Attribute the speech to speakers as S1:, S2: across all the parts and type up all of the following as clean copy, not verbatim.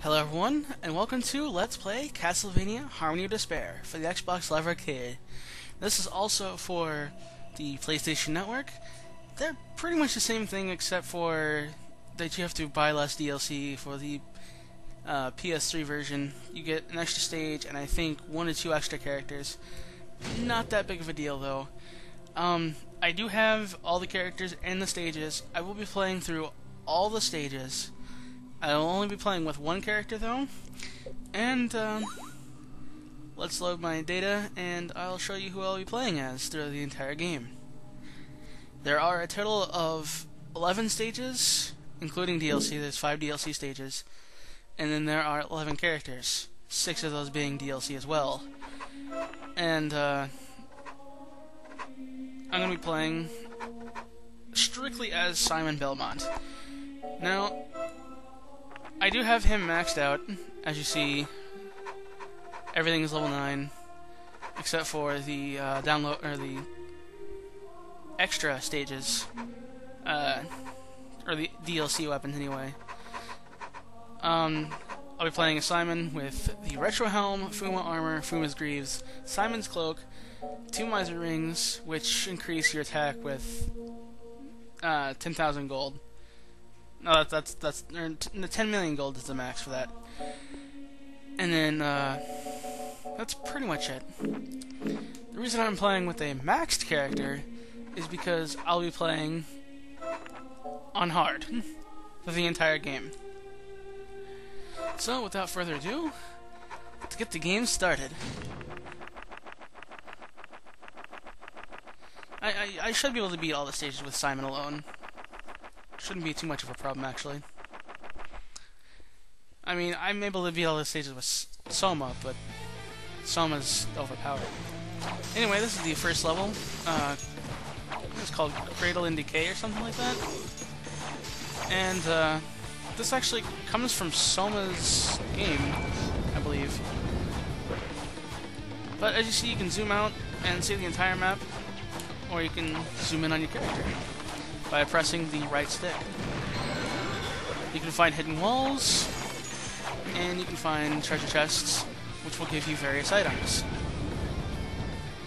S1: Hello everyone, and welcome to Let's Play Castlevania Harmony of Despair for the Xbox Live Arcade. This is also for the PlayStation Network. They're pretty much the same thing except for that you have to buy less DLC. For the PS3 version, you get an extra stage and I think 1 or 2 extra characters. Not that big of a deal though. I do have all the characters and the stages. I will be playing through all the stages. I'll only be playing with one character though, and let's load my data and I'll show you who I'll be playing as through the entire game. There are a total of 11 stages, including DLC. There's 5 DLC stages, and then there are 11 characters, 6 of those being DLC as well. And I'm going to be playing strictly as Simon Belmont. Now, I do have him maxed out. As you see, everything is level 9, except for the download or the extra stages, or the DLC weapons anyway. I'll be playing as Simon with the Retro Helm, Fuma Armor, Fuma's Greaves, Simon's Cloak, 2 Miser Rings, which increase your attack with 10,000 gold. No, that's 10 million gold is the max for that. And then that's pretty much it. The reason I'm playing with a maxed character is because I'll be playing on hard for the entire game. So, without further ado, let's get the game started. I should be able to beat all the stages with Simon alone. Shouldn't be too much of a problem, actually. I mean, I'm able to beat all the stages with Soma, but Soma's overpowered. Anyway, this is the first level. It's called Cradle and Decay or something like that. And this actually comes from Soma's game, I believe. But as you see, you can zoom out and see the entire map, or you can zoom in on your character by pressing the right stick. You can find hidden walls, and you can find treasure chests, which will give you various items.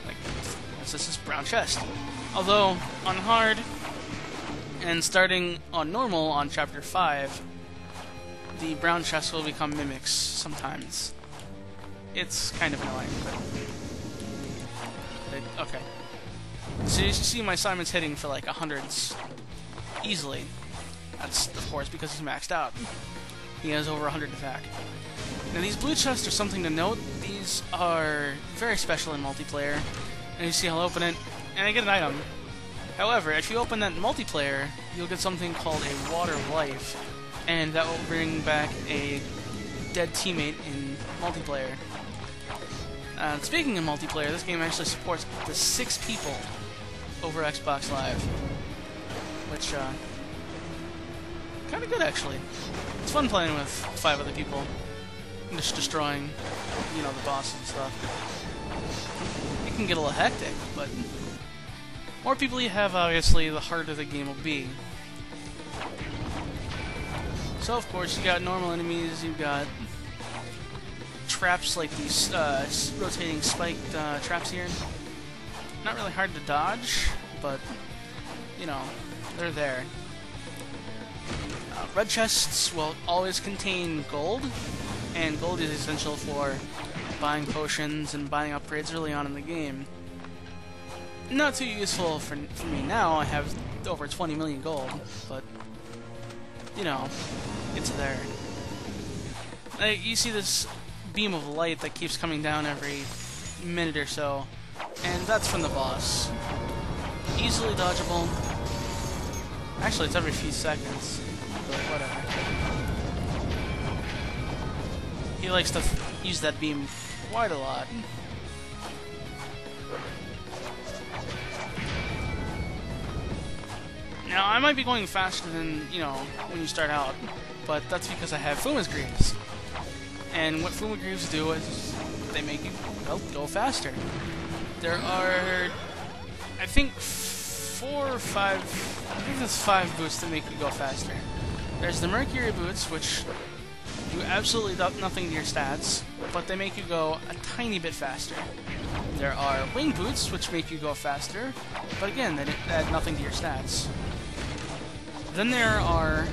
S1: Like, this is brown chest. Although, on hard, and starting on normal on chapter 5, the brown chest will become mimics sometimes. It's kind of annoying, but okay. So you see my Simon's hitting for like 100s easily. That's, of course, because he's maxed out. He has over 100 attack. Now these blue chests are something to note. These are very special in multiplayer. And you see I'll open it, and I get an item. However, if you open that in multiplayer, you'll get something called a Water of Life. And that will bring back a dead teammate in multiplayer. Speaking of multiplayer, this game actually supports up to 6 people over Xbox Live, which kind of good actually. It's fun playing with 5 other people, and just destroying, you know, the bosses and stuff. It can get a little hectic, but more people you have, obviously, the harder the game will be. So of course you got normal enemies, you've got traps like these rotating spiked traps here. Not really hard to dodge, but, you know, they're there. Red chests will always contain gold, and gold is essential for buying potions and buying upgrades early on in the game. Not too useful for me now. I have over 20 million gold, but, you know, it's there. You see this beam of light that keeps coming down every minute or so, and that's from the boss. Easily dodgeable. Actually, it's every few seconds, but whatever. He likes to use that beam quite a lot. Now, I might be going faster than, you know, when you start out, but that's because I have Fuma's Greaves. And what Fuma Greaves do is they make you, well, go faster. There are, I think, 4 or 5, I think there's 5 boots that make you go faster. There's the Mercury boots, which do absolutely nothing to your stats, but they make you go a tiny bit faster. There are wing boots, which make you go faster, but again, they add nothing to your stats. Then there are...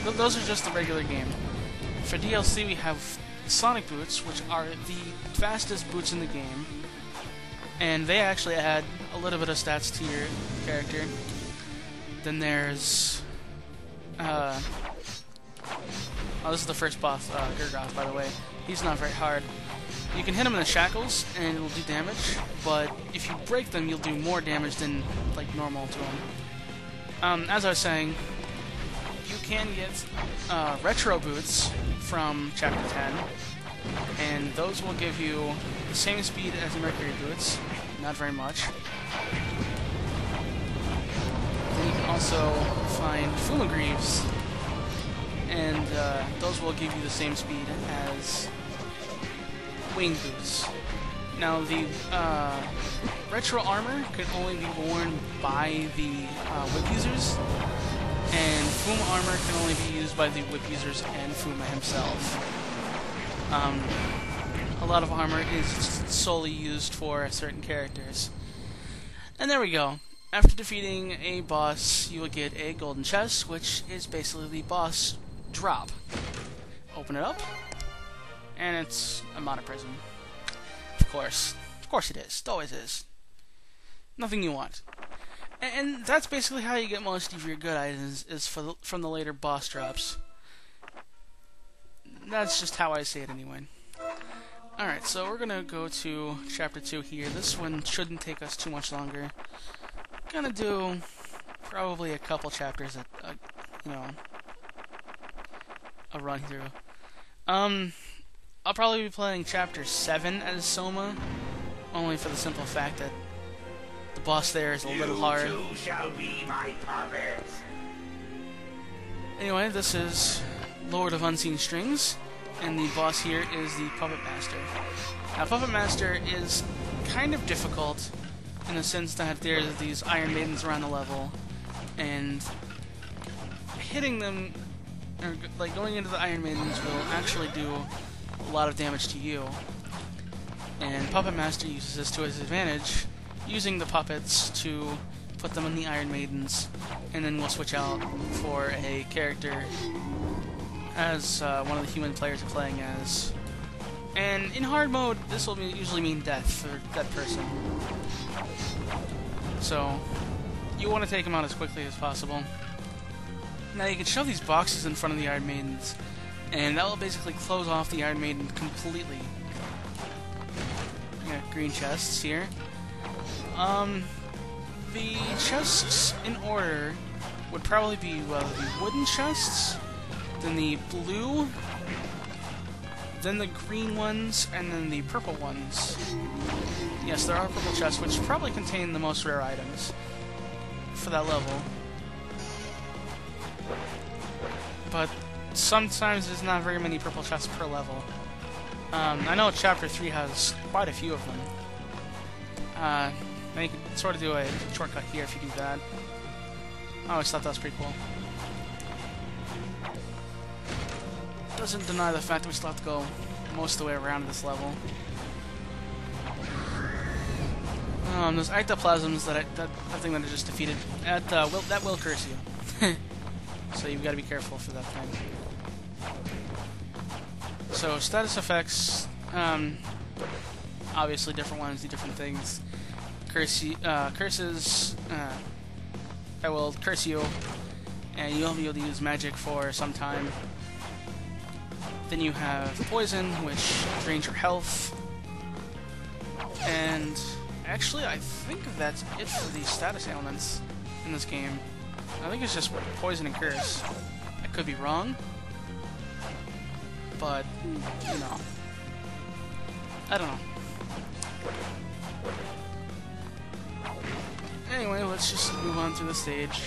S1: those are just the regular game. For DLC, we have Sonic boots, which are the fastest boots in the game, and they actually add a little bit of stats to your character. Then there's... oh, this is the first boss, Gurgoth, by the way. He's not very hard. You can hit him in the shackles, and it'll do damage, but if you break them, you'll do more damage than, like, normal to him. As I was saying, you can get retro boots from Chapter 10, and those will give you the same speed as the Mercury boots, not very much. Then you can also find Fumagreaves, and those will give you the same speed as wing boots. Now the retro armor can only be worn by the whip users, and Fuma armor can only be used by the whip users and Fuma himself. A lot of armor is solely used for certain characters. And there we go. After defeating a boss, you will get a golden chest, which is basically the boss drop. Open it up, and it's a mono prism. Of course it is. It always is. Nothing you want. And that's basically how you get most of your good items, is from the later boss drops. That's just how I see it anyway. Alright, so we're gonna go to Chapter 2 here. This one shouldn't take us too much longer. Gonna do probably a couple chapters at, you know, a run through. I'll probably be playing Chapter 7 as Soma, only for the simple fact that the boss there is a little hard.
S2: You too shall be my puppet.
S1: Anyway, this is Lord of Unseen Strings, and the boss here is the Puppet Master. Now, Puppet Master is kind of difficult in the sense that there's these Iron Maidens around the level, and hitting them, or like going into the Iron Maidens, will actually do a lot of damage to you. And Puppet Master uses this to his advantage, using the puppets to put them in the Iron Maidens, and then we'll switch out for a character as one of the human players are playing as. And in hard mode, this will usually mean death for that person. So, you want to take them out as quickly as possible. Now you can shove these boxes in front of the Iron Maidens, and that will basically close off the Iron Maiden completely. We got green chests here. The chests in order would probably be, well, the wooden chests, then the blue, then the green ones, and then the purple ones. Yes, there are purple chests, which probably contain the most rare items for that level. But sometimes there's not very many purple chests per level. I know Chapter 3 has quite a few of them. Now you can sort of do a shortcut here if you do that. I always thought that was pretty cool. Doesn't deny the fact that we still have to go most of the way around this level. Those ectoplasms that thing that I just defeated, that will curse you. So you've got to be careful for that thing. So status effects, obviously different ones do different things. Curses, I will curse you, and you'll be able to use magic for some time. Then you have poison, which drains your health. And actually, I think that's it for the status ailments in this game. I think it's just poison and curse. I could be wrong, but, you know, I don't know. Anyway, let's just move on through the stage.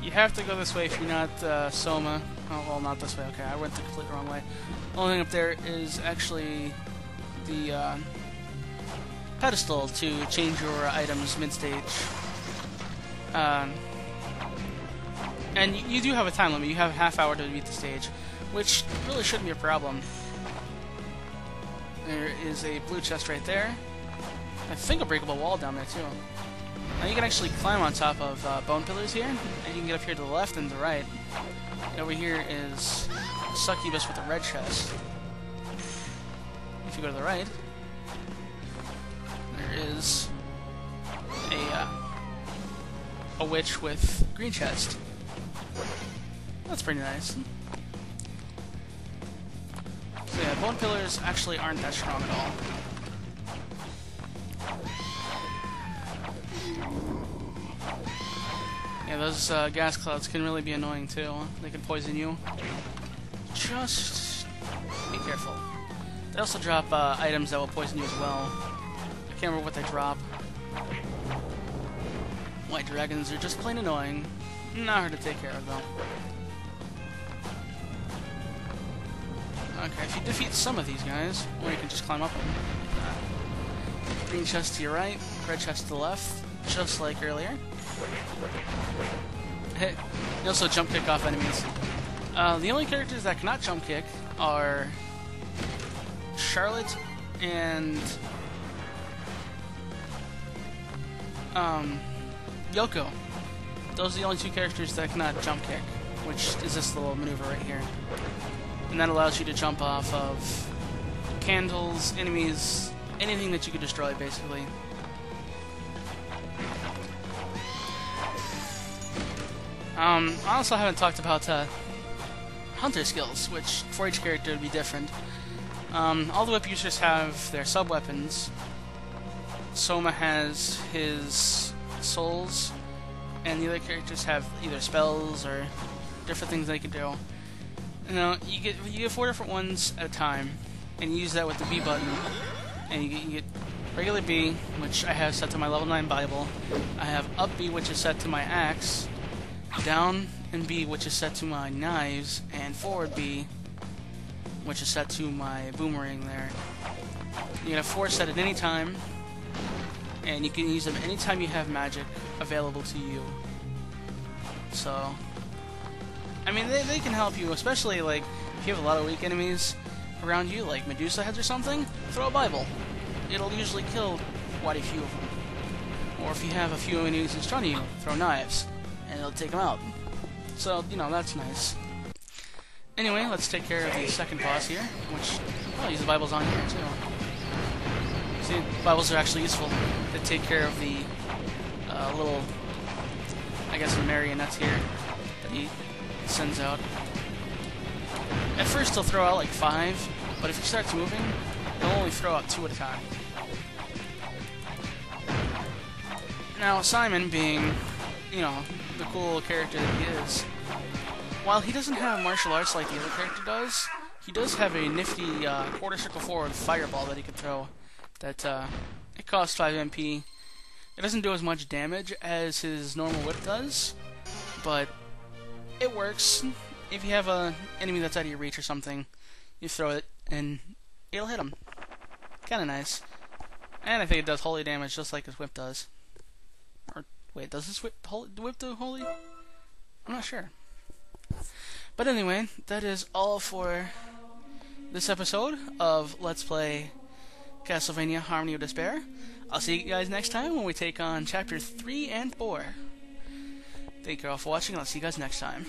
S1: You have to go this way if you're not Soma. Oh, well, not this way. Okay, I went the completely wrong way. Only thing up there is actually the pedestal to change your items mid-stage. And you do have a time limit. You have a half hour to beat the stage, which really shouldn't be a problem. There is a blue chest right there. I think a breakable wall down there too. Now you can actually climb on top of bone pillars here, and you can get up here to the left and the right. And over here is Succubus with a red chest. If you go to the right, there is a witch with green chest. That's pretty nice. So yeah, bone pillars actually aren't that strong at all. Yeah, those gas clouds can really be annoying too. They can poison you. Just be careful. They also drop items that will poison you as well. I can't remember what they drop. White dragons are just plain annoying. Not hard to take care of though. Okay, if you defeat some of these guys, or you can just climb up them. Green chest to your right, red chest to the left, just like earlier. You also jump kick off enemies. The only characters that cannot jump kick are Charlotte and Yoko. Those are the only two characters that cannot jump kick, which is this little maneuver right here. And that allows you to jump off of candles, enemies, anything that you could destroy, basically. I also haven't talked about hunter skills, which for each character would be different. All the whip users have their sub-weapons. Soma has his souls, and the other characters have either spells or different things they can do. Now, you get 4 different ones at a time, and you use that with the B button, and you get regular B, which I have set to my level 9 Bible. I have up B, which is set to my axe, down and B, which is set to my knives, and forward B, which is set to my boomerang there. You can have 4 set at any time, and you can use them anytime you have magic available to you. So, I mean, they can help you, especially like if you have a lot of weak enemies around you, like Medusa heads or something. Throw a Bible; it'll usually kill quite a few of them. Or if you have a few enemies in front of you, throw knives, and it'll take them out. So you know that's nice. Anyway, let's take care of the second boss here, which I'll use the Bibles on here too. See, Bibles are actually useful to take care of the little, I guess, marionettes here that he sends out. At first he'll throw out like 5, but if he starts moving, he'll only throw out 2 at a time. Now Simon, being, you know, the cool character that he is, while he doesn't have martial arts like the other character does, he does have a nifty quarter circle forward fireball that he can throw. That it costs 5 MP. It doesn't do as much damage as his normal whip does, but it works. If you have an enemy that's out of your reach or something, you throw it and it'll hit him. Kinda nice. And I think it does holy damage just like his whip does. Or, wait, does his whip do holy? I'm not sure. But anyway, that is all for this episode of Let's Play Castlevania Harmony of Despair. I'll see you guys next time when we take on Chapter 3 and 4. Thank you all for watching, and I'll see you guys next time.